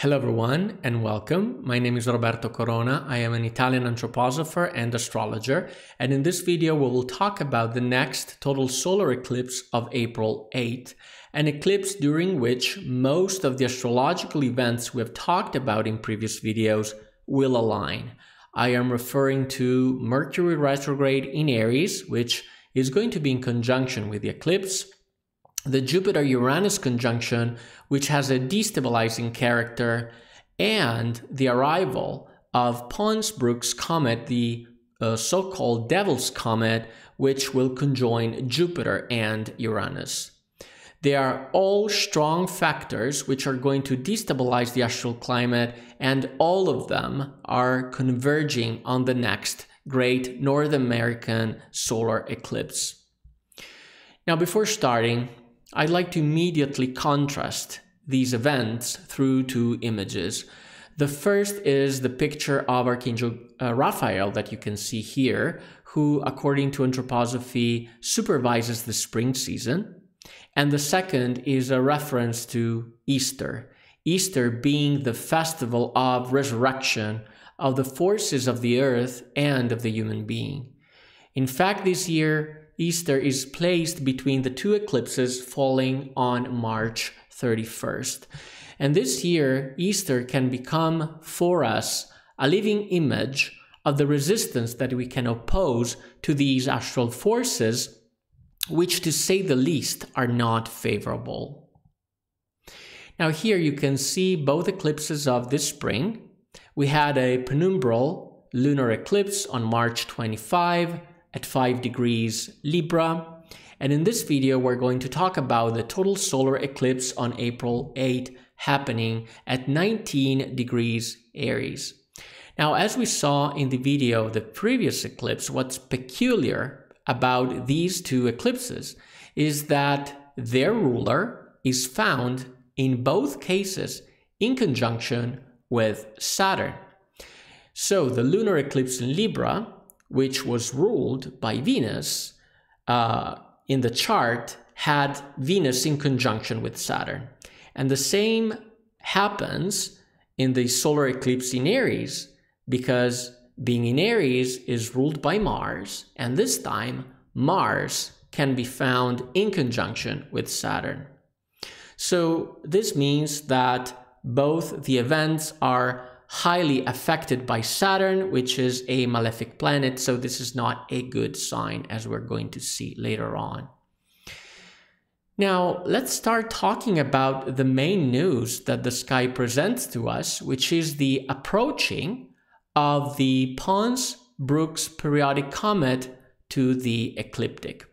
Hello everyone and welcome. My name is Roberto Corona. I am an Italian anthroposopher and astrologer, and in this video we will talk about the next total solar eclipse of April 8th, an eclipse during which most of the astrological events we have talked about in previous videos will align. I am referring to Mercury retrograde in Aries, which is going to be in conjunction with the eclipse, the Jupiter-Uranus conjunction, which has a destabilizing character, and the arrival of Pons-Brooks Comet, the so-called Devil's Comet, which will conjoin Jupiter and Uranus. They are all strong factors which are going to destabilize the astral climate, and all of them are converging on the next great North American solar eclipse. Now, before starting, I'd like to immediately contrast these events through two images. The first is the picture of Archangel Raphael that you can see here, who, according to anthroposophy, supervises the spring season. And the second is a reference to Easter. Easter being the festival of resurrection of the forces of the earth and of the human being. In fact, this year, Easter is placed between the two eclipses falling on March 31st. And this year, Easter can become for us a living image of the resistance that we can oppose to these astral forces, which, to say the least, are not favorable. Now here you can see both eclipses of this spring. We had a penumbral lunar eclipse on March 25, at 5 degrees Libra, and in this video we're going to talk about the total solar eclipse on April 8 happening at 19 degrees Aries. Now, as we saw in the video of the previous eclipse, what's peculiar about these two eclipses is that their ruler is found in both cases in conjunction with Saturn. So the lunar eclipse in Libra, which was ruled by Venus, in the chart had Venus in conjunction with Saturn. And the same happens in the solar eclipse in Aries, because being in Aries is ruled by Mars, and this time Mars can be found in conjunction with Saturn. So this means that both the events are highly affected by Saturn, which is a malefic planet, so this is not a good sign, as we're going to see later on. Now, let's start talking about the main news that the sky presents to us, which is the approaching of the Pons-Brooks Periodic Comet to the ecliptic.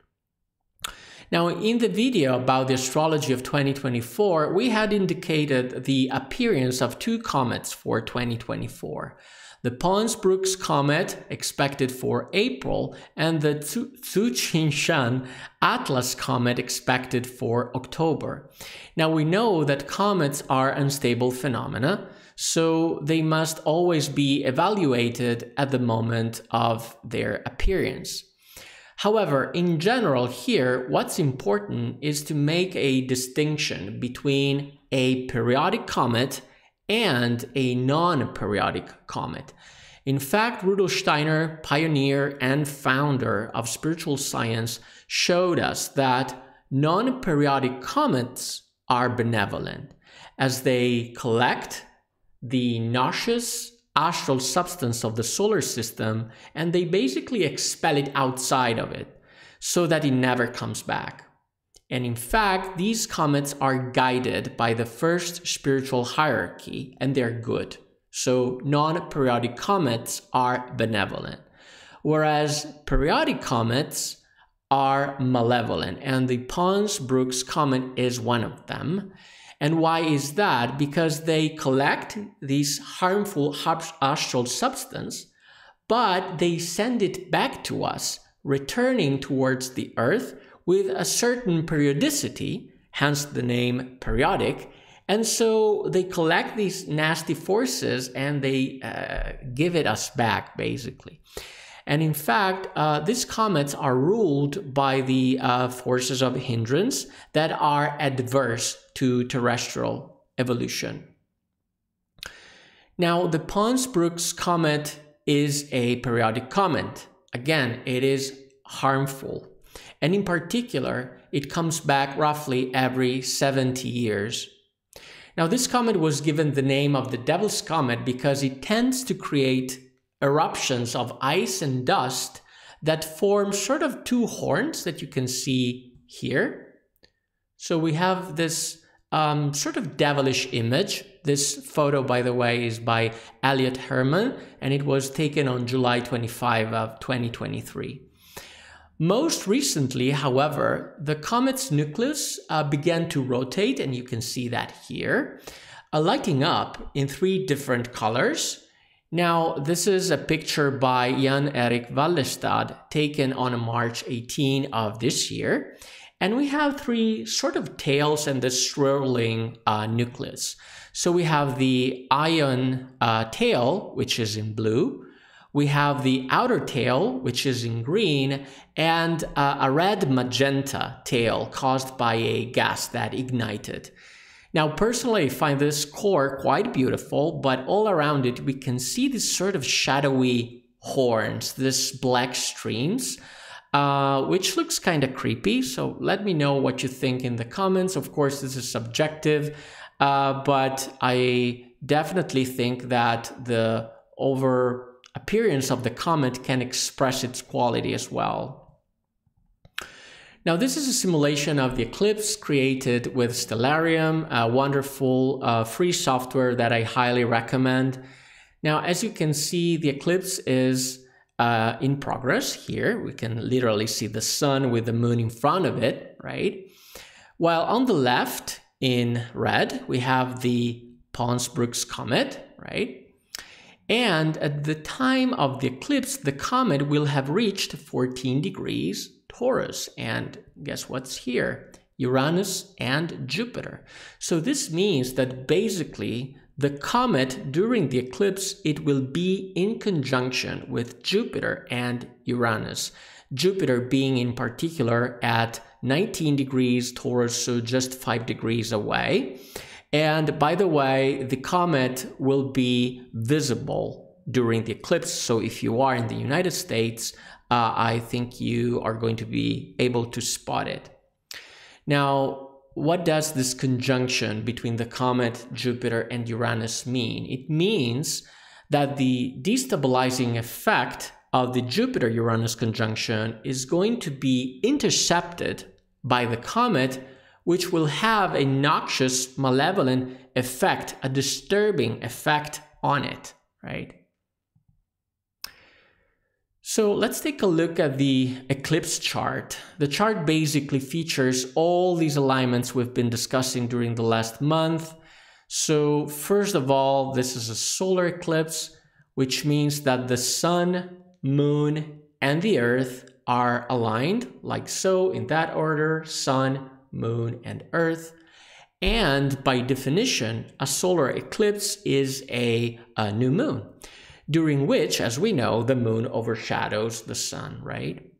Now, in the video about the astrology of 2024, we had indicated the appearance of two comets for 2024. The Pons-Brooks Comet, expected for April, and the Tsuchinshan Atlas Comet, expected for October. Now, we know that comets are unstable phenomena, so they must always be evaluated at the moment of their appearance. However, in general here, what's important is to make a distinction between a periodic comet and a non-periodic comet. In fact, Rudolf Steiner, pioneer and founder of spiritual science, showed us that non-periodic comets are benevolent, as they collect the noxious astral substance of the solar system, and they basically expel it outside of it so that it never comes back. And in fact, these comets are guided by the first spiritual hierarchy, and they're good. So non-periodic comets are benevolent, whereas periodic comets are malevolent, and the Pons-Brooks Comet is one of them. And why is that? Because they collect this harmful astral substance, but they send it back to us, returning towards the Earth with a certain periodicity, hence the name periodic. And so they collect these nasty forces and they give it us back, basically. And in fact, these comets are ruled by the forces of hindrance that are adverse to terrestrial evolution. Now, the Pons-Brooks Comet is a periodic comet. Again, it is harmful. And in particular, it comes back roughly every 70 years. Now, this comet was given the name of the Devil's Comet because it tends to create eruptions of ice and dust that form sort of two horns that you can see here. So we have this sort of devilish image. This photo, by the way, is by Elliot Herman, and it was taken on July 25 of 2023. Most recently, however, the comet's nucleus began to rotate, and you can see that here, lighting up in 3 different colors. Now, this is a picture by Jan Erik Wallestad taken on March 18 of this year. And we have 3 sort of tails and the swirling nucleus. So we have the ion tail, which is in blue. We have the outer tail, which is in green, and a red magenta tail caused by a gas that ignited. Now, personally, I find this core quite beautiful, but all around it, we can see these sort of shadowy horns, these black streams, which looks kind of creepy. So let me know what you think in the comments. Of course, this is subjective, but I definitely think that the appearance of the comet can express its quality as well. Now, this is a simulation of the eclipse created with Stellarium, a wonderful free software that I highly recommend. Now, as you can see, the eclipse is in progress here. We can literally see the sun with the moon in front of it, right? While on the left in red, we have the Pons-Brooks Comet, right? And at the time of the eclipse, the comet will have reached 14 degrees Taurus. And guess what's here? Uranus and Jupiter. So this means that basically the comet during the eclipse, it will be in conjunction with Jupiter and Uranus. Jupiter being in particular at 19 degrees Taurus, so just 5 degrees away. And by the way, the comet will be visible during the eclipse. So if you are in the United States, I think you are going to be able to spot it. Now, what does this conjunction between the comet, Jupiter, and Uranus mean? It means that the destabilizing effect of the Jupiter-Uranus conjunction is going to be intercepted by the comet, which will have a noxious, malevolent effect, a disturbing effect on it, right? So let's take a look at the eclipse chart. The chart basically features all these alignments we've been discussing during the last month. So first of all, this is a solar eclipse, which means that the sun, moon, and the earth are aligned like so, in that order: sun, moon, and earth. And by definition, a solar eclipse is a new moon, during which, as we know, the moon overshadows the sun, right?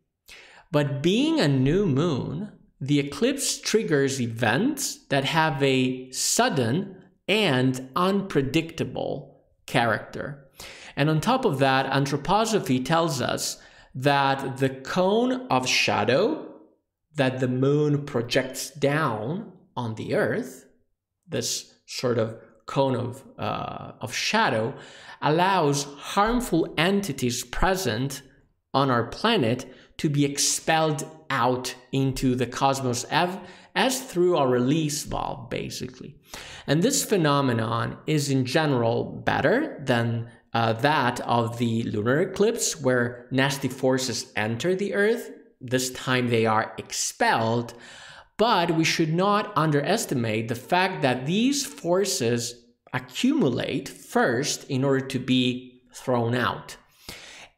But being a new moon, the eclipse triggers events that have a sudden and unpredictable character. And on top of that, anthroposophy tells us that the cone of shadow that the moon projects down on the earth, this sort of cone of shadow, allows harmful entities present on our planet to be expelled out into the cosmos as through a release valve, basically. And this phenomenon is in general better than that of the lunar eclipse, where nasty forces enter the Earth. This time they are expelled. But we should not underestimate the fact that these forces accumulate first in order to be thrown out.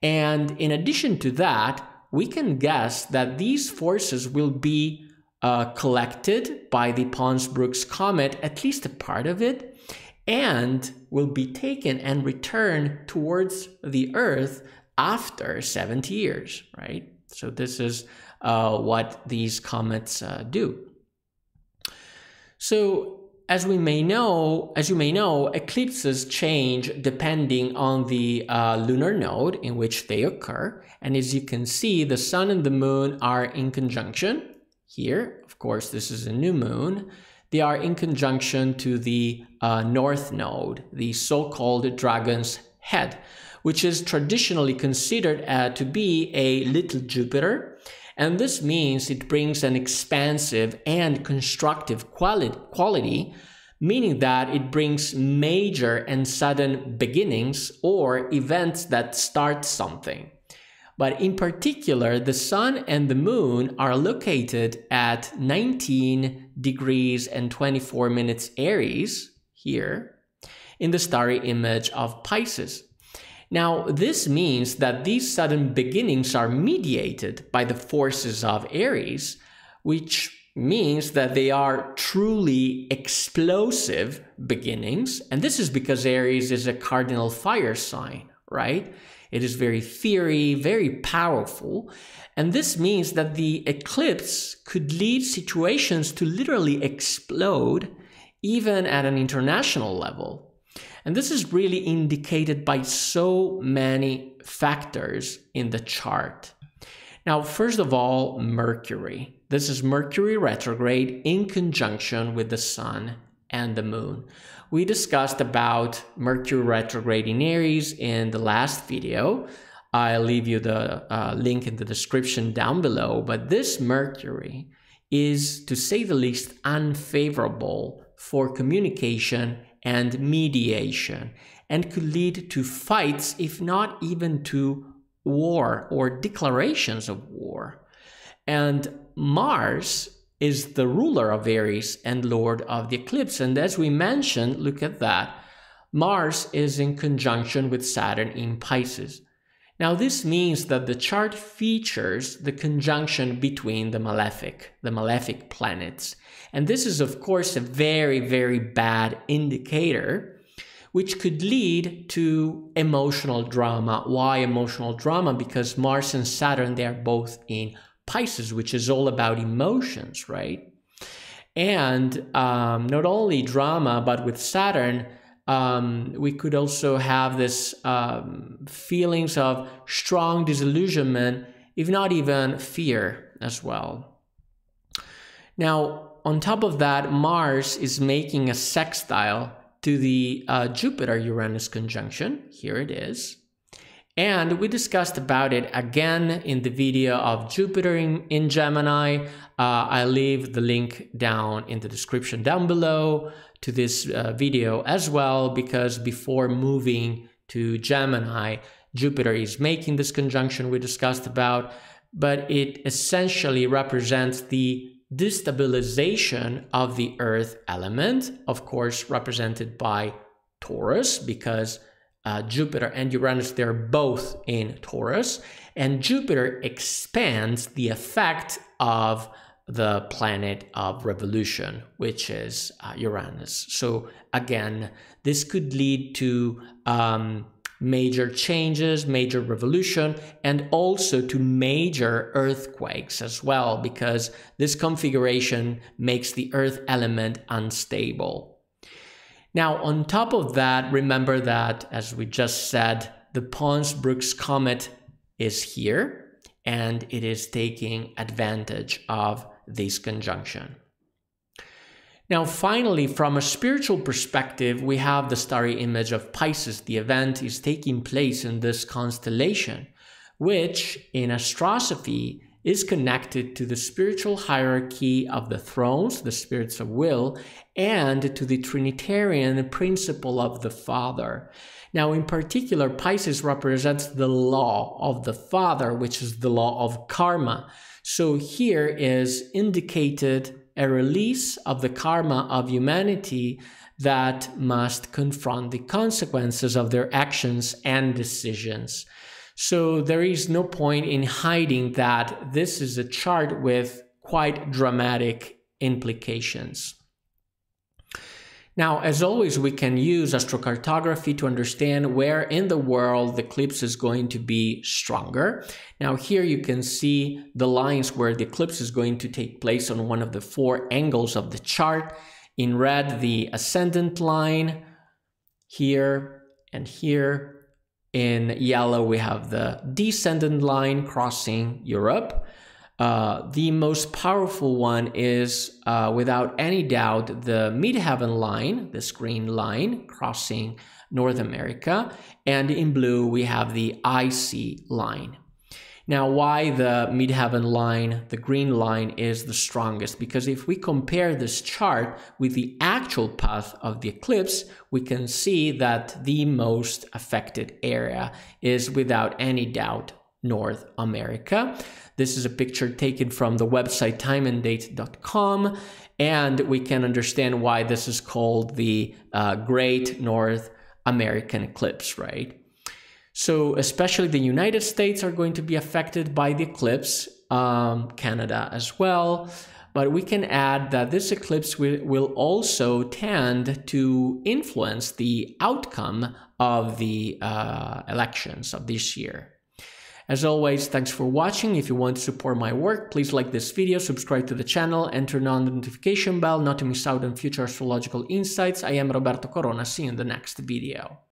And in addition to that, we can guess that these forces will be collected by the Pons-Brooks Comet, at least a part of it, and will be taken and returned towards the Earth after 70 years, right? So this is what these comets do. So as you may know, eclipses change depending on the lunar node in which they occur. And as you can see, the sun and the moon are in conjunction here. Of course, this is a new moon. They are in conjunction to the north node, the so-called dragon's head, which is traditionally considered to be a little Jupiter. And this means it brings an expansive and constructive quality, meaning that it brings major and sudden beginnings or events that start something. But in particular, the sun and the moon are located at 19 degrees and 24 minutes Aries, here, in the starry image of Pisces. Now, this means that these sudden beginnings are mediated by the forces of Aries, which means that they are truly explosive beginnings. And this is because Aries is a cardinal fire sign, right? It is very fiery, very powerful. And this means that the eclipse could lead situations to literally explode, even at an international level. And this is really indicated by so many factors in the chart. Now, first of all, Mercury. This is Mercury retrograde in conjunction with the sun and the moon. We discussed about Mercury retrograde in Aries in the last video. I'll leave you the link in the description down below. But this Mercury is, to say the least, unfavorable for communication and mediation, and could lead to fights, if not even to war or declarations of war. And Mars is the ruler of Aries and lord of the eclipse. And as we mentioned, look at that, Mars is in conjunction with Saturn in Pisces. Now, this means that the chart features the conjunction between the malefic planets. And this is, of course, a very, very bad indicator, which could lead to emotional drama. Why emotional drama? Because Mars and Saturn, they are both in Pisces, which is all about emotions, right? And not only drama, but with Saturn, we could also have this feelings of strong disillusionment, if not even fear as well. Now, on top of that, Mars is making a sextile to the Jupiter-Uranus conjunction. Here it is. And we discussed about it again in the video of Jupiter in Gemini. I'll leave the link down in the description down below to this video as well, because before moving to Gemini, Jupiter is making this conjunction we discussed about, but it essentially represents the destabilization of the Earth element, of course represented by Taurus, because Jupiter and Uranus, they're both in Taurus, and Jupiter expands the effect of the planet of revolution, which is Uranus. So again, this could lead to major changes, major revolution, and also to major earthquakes as well, because this configuration makes the Earth element unstable. Now, on top of that, remember that, as we just said, the Pons-Brooks Comet is here, and it is taking advantage of this conjunction. Now, finally, from a spiritual perspective, we have the starry image of Pisces. The event is taking place in this constellation, which in astrosophy is connected to the spiritual hierarchy of the thrones, the spirits of will, and to the Trinitarian principle of the Father. Now, in particular, Pisces represents the law of the Father, which is the law of karma. So here is indicated a release of the karma of humanity that must confront the consequences of their actions and decisions. So there is no point in hiding that this is a chart with quite dramatic implications. Now, as always, we can use astrocartography to understand where in the world the eclipse is going to be stronger. Now, here you can see the lines where the eclipse is going to take place on one of the 4 angles of the chart. In red, the ascendant line here and here. In yellow, we have the descendant line crossing Europe. The most powerful one is, without any doubt, the midheaven line, this green line, crossing North America. And in blue, we have the icy line. Now, why the midheaven line, the green line, is the strongest? Because if we compare this chart with the actual path of the eclipse, we can see that the most affected area is, without any doubt, North America. This is a picture taken from the website timeanddate.com, and we can understand why this is called the Great North American Eclipse, right? So especially the United States are going to be affected by the eclipse, Canada as well. But we can add that this eclipse will also tend to influence the outcome of the elections of this year. As always, thanks for watching. If you want to support my work, please like this video, subscribe to the channel, and turn on the notification bell not to miss out on future astrological insights. I am Roberto Corona. See you in the next video.